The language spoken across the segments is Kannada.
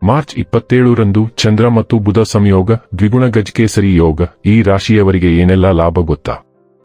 ಮಾರ್ಚ್ 27ರಂದು ಚಂದ್ರ ಮತ್ತು ಬುಧ ಸಂಯೋಗ ದ್ವಿಗುಣ ಗಜಕೇಸರಿ ಯೋಗ. ಈ ರಾಶಿಯವರಿಗೆ ಏನೆಲ್ಲ ಲಾಭ ಗೊತ್ತಾ?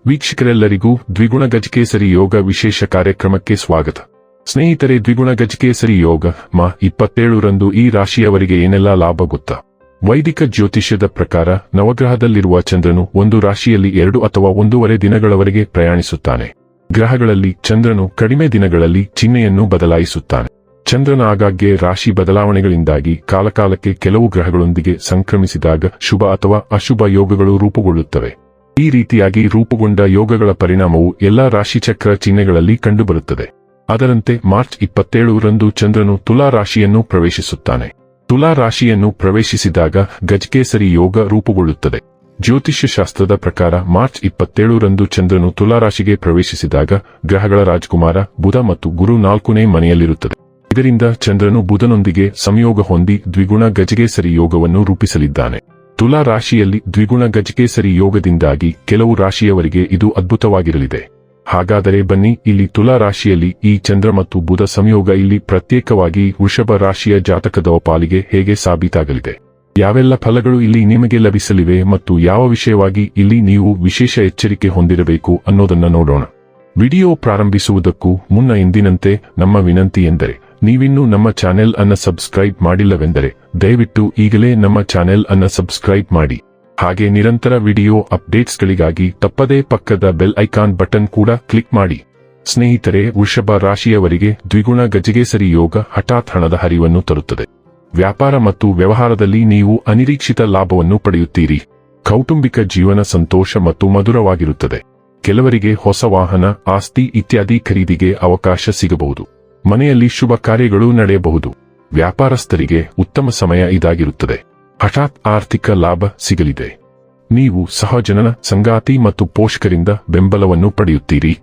ವೀಕ್ಷಕರೆಲ್ಲರಿಗೂ ದ್ವಿಗುಣ ಗಜಕೇಸರಿ ಯೋಗ ವಿಶೇಷ ಕಾರ್ಯಕ್ರಮಕ್ಕೆ ಸ್ವಾಗತ. ಸ್ನೇಹಿತರೆ, ದ್ವಿಗುಣ ಗಜಕೇಸರಿ ಯೋಗ ಮಾ 27ರಂದು ಈ ರಾಶಿಯವರಿಗೆ ಏನೆಲ್ಲ ಲಾಭ ಗೊತ್ತಾ? ವೈದಿಕ ಜ್ಯೋತಿಷ್ಯದ ಪ್ರಕಾರ ನವಗ್ರಹದಲ್ಲಿರುವ ಚಂದ್ರನು ಒಂದು ರಾಶಿಯಲ್ಲಿ 2 ಅಥವಾ 1.5 ದಿನಗಳವರೆಗೆ ಪ್ರಯಾಣಿಸುತ್ತಾನೆ. ಗ್ರಹಗಳಲ್ಲಿ ಚಂದ್ರನು ಕಡಿಮೆ ದಿನಗಳಲ್ಲಿ ಚಿಹ್ನೆಯನ್ನು ಬದಲಾಯಿಸುತ್ತಾನೆ. ಚಂದ್ರನ ಆಗಾಗ್ಗೆ ರಾಶಿ ಬದಲಾವಣೆಗಳಿಂದಾಗಿ ಕಾಲಕಾಲಕ್ಕೆ ಕೆಲವು ಗ್ರಹಗಳೊಂದಿಗೆ ಸಂಕ್ರಮಿಸಿದಾಗ ಶುಭ ಅಥವಾ ಅಶುಭ ಯೋಗಗಳು ರೂಪುಗೊಳ್ಳುತ್ತವೆ. ಈ ರೀತಿಯಾಗಿ ರೂಪುಗೊಂಡ ಯೋಗಗಳ ಪರಿಣಾಮವು ಎಲ್ಲಾ ರಾಶಿಚಕ್ರ ಚಿಹ್ನೆಗಳಲ್ಲಿ ಕಂಡುಬರುತ್ತದೆ. ಅದರಂತೆ ಮಾರ್ಚ್ 27ರಂದು ಚಂದ್ರನು ತುಲಾ ರಾಶಿಯನ್ನು ಪ್ರವೇಶಿಸುತ್ತಾನೆ. ತುಲಾ ರಾಶಿಯನ್ನು ಪ್ರವೇಶಿಸಿದಾಗ ಗಜಕೇಸರಿ ಯೋಗ ರೂಪುಗೊಳ್ಳುತ್ತದೆ. ಜ್ಯೋತಿಷ್ಯ ಶಾಸ್ತ್ರದ ಪ್ರಕಾರ ಮಾರ್ಚ್ 27ರಂದು ಚಂದ್ರನು ತುಲಾರಾಶಿಗೆ ಪ್ರವೇಶಿಸಿದಾಗ ಗ್ರಹಗಳ ರಾಜಕುಮಾರ ಬುಧ ಮತ್ತು ಗುರು 4ನೇ ಮನೆಯಲ್ಲಿರುತ್ತದೆ. ಇದರಿಂದ ಚಂದ್ರನು ಬುಧನೊಂದಿಗೆ ಸಂಯೋಗ ಹೊಂದಿ ದ್ವಿಗುಣ ಗಜಕೇಸರಿ ಯೋಗವನ್ನು ರೂಪಿಸಲಿದ್ದಾನೆ. ತುಲಾ ರಾಶಿಯಲ್ಲಿ ದ್ವಿಗುಣ ಗಜಕೇಸರಿ ಯೋಗದಿಂದಾಗಿ ಕೆಲವು ರಾಶಿಯವರಿಗೆ ಇದು ಅದ್ಭುತವಾಗಿರಲಿದೆ. ಹಾಗಾದರೆ ಬನ್ನಿ, ಇಲ್ಲಿ ತುಲಾ ರಾಶಿಯಲ್ಲಿ ಈ ಚಂದ್ರ ಮತ್ತು ಬುಧ ಸಂಯೋಗ ಇಲ್ಲಿ ಪ್ರತ್ಯೇಕವಾಗಿ ವೃಷಭ ರಾಶಿಯ ಜಾತಕದ ಪಾಲಿಗೆ ಹೇಗೆ ಸಾಬೀತಾಗಲಿದೆ, ಯಾವೆಲ್ಲ ಫಲಗಳು ಇಲ್ಲಿ ನಿಮಗೆ ಲಭಿಸಲಿವೆ ಮತ್ತು ಯಾವ ವಿಷಯವಾಗಿ ಇಲ್ಲಿ ನೀವು ವಿಶೇಷ ಎಚ್ಚರಿಕೆ ಹೊಂದಿರಬೇಕು ಅನ್ನೋದನ್ನ ನೋಡೋಣ. ವಿಡಿಯೋ ಪ್ರಾರಂಭಿಸುವುದಕ್ಕೂ ಮುನ್ನ ಎಂದಿನಂತೆ ನಮ್ಮ ವಿನಂತಿ ಎಂದರೆ, ನೀವಿನ್ನೂ ನಮ್ಮ ಚಾನೆಲ್ ಅನ್ನ ಸಬ್ಸ್ಕ್ರೈಬ್ ಮಾಡಿಲ್ಲವೆಂದರೆ ದಯವಿಟ್ಟು ಈಗಲೇ ನಮ್ಮ ಚಾನೆಲ್ ಅನ್ನ ಸಬ್ಸ್ಕ್ರೈಬ್ ಮಾಡಿ. ಹಾಗೆ ನಿರಂತರ ವಿಡಿಯೋ ಅಪ್ಡೇಟ್ಸ್ಗಳಿಗಾಗಿ ತಪ್ಪದೇ ಪಕ್ಕದ ಬೆಲ್ ಐಕಾನ್ ಬಟನ್ ಕೂಡ ಕ್ಲಿಕ್ ಮಾಡಿ. ಸ್ನೇಹಿತರೆ, ವೃಷಭ ರಾಶಿಯವರಿಗೆ ದ್ವಿಗುಣ ಗಜಕೇಸರಿ ಯೋಗ ಹಠಾತ್ ಹಣದ ಹರಿವನ್ನು ತರುತ್ತದೆ. ವ್ಯಾಪಾರ ಮತ್ತು ವ್ಯವಹಾರದಲ್ಲಿ ನೀವು ಅನಿರೀಕ್ಷಿತ ಲಾಭವನ್ನು ಪಡೆಯುತ್ತೀರಿ. ಕೌಟುಂಬಿಕ ಜೀವನ ಸಂತೋಷ ಮತ್ತು ಮಧುರವಾಗಿರುತ್ತದೆ. ಕೆಲವರಿಗೆ ಹೊಸ ವಾಹನ, ಆಸ್ತಿ ಇತ್ಯಾದಿ ಖರೀದಿಗೆ ಅವಕಾಶ ಸಿಗಬಹುದು. ಮನೆಯಲ್ಲಿ ಶುಭ ಕಾರ್ಯಗಳು ನಡೆಯಬಹುದು. ವ್ಯಾಪಾರಸ್ಥರಿಗೆ ಉತ್ತಮ ಸಮಯ ಇದಾಗಿರುತ್ತದೆ. ಹಠಾತ್ ಆರ್ಥಿಕ ಲಾಭ ಸಿಗಲಿದೆ. ನೀವು ಸಹಜನನ ಸಂಗಾತಿ ಮತ್ತು ಪೋಷಕರಿಂದ ಬೆಂಬಲವನ್ನು ಪಡೆಯುತ್ತೀರಿ.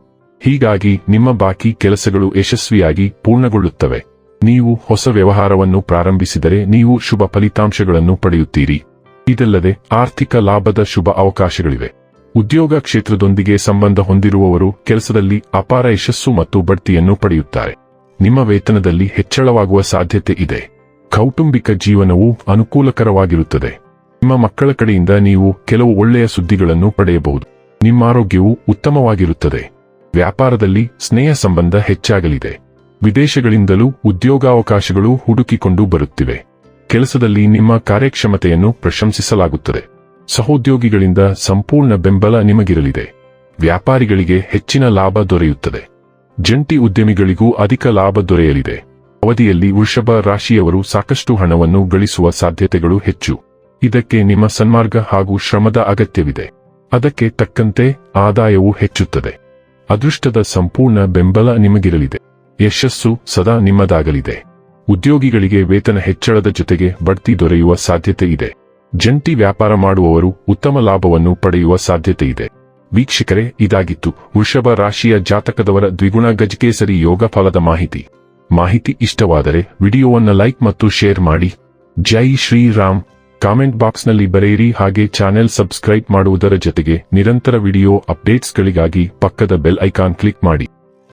ಹೀಗಾಗಿ ನಿಮ್ಮ ಬಾಕಿ ಕೆಲಸಗಳು ಯಶಸ್ವಿಯಾಗಿ ಪೂರ್ಣಗೊಳ್ಳುತ್ತವೆ. ನೀವು ಹೊಸ ವ್ಯವಹಾರವನ್ನು ಪ್ರಾರಂಭಿಸಿದರೆ ನೀವು ಶುಭ ಫಲಿತಾಂಶಗಳನ್ನು ಪಡೆಯುತ್ತೀರಿ. ಇದಲ್ಲದೆ ಆರ್ಥಿಕ ಲಾಭದ ಶುಭ ಅವಕಾಶಗಳಿವೆ. ಉದ್ಯೋಗ ಕ್ಷೇತ್ರದೊಂದಿಗೆ ಸಂಬಂಧ ಹೊಂದಿರುವವರು ಕೆಲಸದಲ್ಲಿ ಅಪಾರ ಯಶಸ್ಸು ಮತ್ತು ಬಡ್ತಿಯನ್ನು ಪಡೆಯುತ್ತಾರೆ. ನಿಮ್ಮ ವೇತನದಲ್ಲಿ ಹೆಚ್ಚಳವಾಗುವ ಸಾಧ್ಯತೆ ಇದೆ. ಕೌಟುಂಬಿಕ ಜೀವನವು ಅನುಕೂಲಕರವಾಗಿರುತ್ತದೆ. ನಿಮ್ಮ ಮಕ್ಕಳ ಕಡೆಯಿಂದ ನೀವು ಕೆಲವು ಒಳ್ಳೆಯ ಸುದ್ದಿಗಳನ್ನು ಪಡೆಯಬಹುದು. ನಿಮ್ಮ ಆರೋಗ್ಯವು ಉತ್ತಮವಾಗಿರುತ್ತದೆ. ವ್ಯಾಪಾರದಲ್ಲಿ ಸ್ನೇಹ ಸಂಬಂಧ ಹೆಚ್ಚಾಗಲಿದೆ. ವಿದೇಶಗಳಿಂದಲೂ ಉದ್ಯೋಗಾವಕಾಶಗಳು ಹುಡುಕಿಕೊಂಡು ಬರುತ್ತಿವೆ. ಕೆಲಸದಲ್ಲಿ ನಿಮ್ಮ ಕಾರ್ಯಕ್ಷಮತೆಯನ್ನು ಪ್ರಶಂಸಿಸಲಾಗುತ್ತದೆ. ಸಹೋದ್ಯೋಗಿಗಳಿಂದ ಸಂಪೂರ್ಣ ಬೆಂಬಲ ನಿಮಗಿರಲಿದೆ. ವ್ಯಾಪಾರಿಗಳಿಗೆ ಹೆಚ್ಚಿನ ಲಾಭ ದೊರೆಯುತ್ತದೆ. ಜಂಟಿ ಉದ್ಯಮಿಗಳಿಗೂ ಅಧಿಕ ಲಾಭ ದೊರೆಯಲಿದೆ. ಅವಧಿಯಲ್ಲಿ ವೃಷಭ ರಾಶಿಯವರು ಸಾಕಷ್ಟು ಹಣವನ್ನು ಗಳಿಸುವ ಸಾಧ್ಯತೆಗಳು ಹೆಚ್ಚು. ಇದಕ್ಕೆ ನಿಮ್ಮ ಸನ್ಮಾರ್ಗ ಹಾಗೂ ಶ್ರಮದ ಅಗತ್ಯವಿದೆ. ಅದಕ್ಕೆ ತಕ್ಕಂತೆ ಆದಾಯವು ಹೆಚ್ಚುತ್ತದೆ. ಅದೃಷ್ಟದ ಸಂಪೂರ್ಣ ಬೆಂಬಲ ನಿಮಗಿರಲಿದೆ. ಯಶಸ್ಸು ಸದಾ ನಿಮ್ಮದಾಗಲಿದೆ. ಉದ್ಯೋಗಿಗಳಿಗೆ ವೇತನ ಹೆಚ್ಚಳದ ಜೊತೆಗೆ ಬಡ್ತಿ ದೊರೆಯುವ ಸಾಧ್ಯತೆ ಇದೆ. ಜಂಟಿ ವ್ಯಾಪಾರ ಮಾಡುವವರು ಉತ್ತಮ ಲಾಭವನ್ನು ಪಡೆಯುವ ಸಾಧ್ಯತೆ ಇದೆ. ವೀಕ್ಷಕರೇ, ಇದಾಗಿತ್ತು ವೃಷಭ ರಾಶಿಯ ಜಾತಕದವರ ದ್ವಿಗುಣ ಗಜಕೇಸರಿ ಯೋಗ ಫಲದ ಮಾಹಿತಿ ಇಷ್ಟವಾದರೆ ವಿಡಿಯೋವನ್ನು ಲೈಕ್ ಮತ್ತು ಶೇರ್ ಮಾಡಿ. ಜೈ ಶ್ರೀರಾಮ್. ಕಾಮೆಂಟ್ ಬಾಕ್ಸ್ನಲ್ಲಿ ಬರೆಯಿರಿ. ಹಾಗೆ ಚಾನೆಲ್ ಸಬ್ಸ್ಕ್ರೈಬ್ ಮಾಡುವುದರ ಜೊತೆಗೆ ನಿರಂತರ ವಿಡಿಯೋ ಅಪ್ಡೇಟ್ಸ್ಗಳಿಗಾಗಿ ಪಕ್ಕದ ಬೆಲ್ ಐಕಾನ್ ಕ್ಲಿಕ್ ಮಾಡಿ.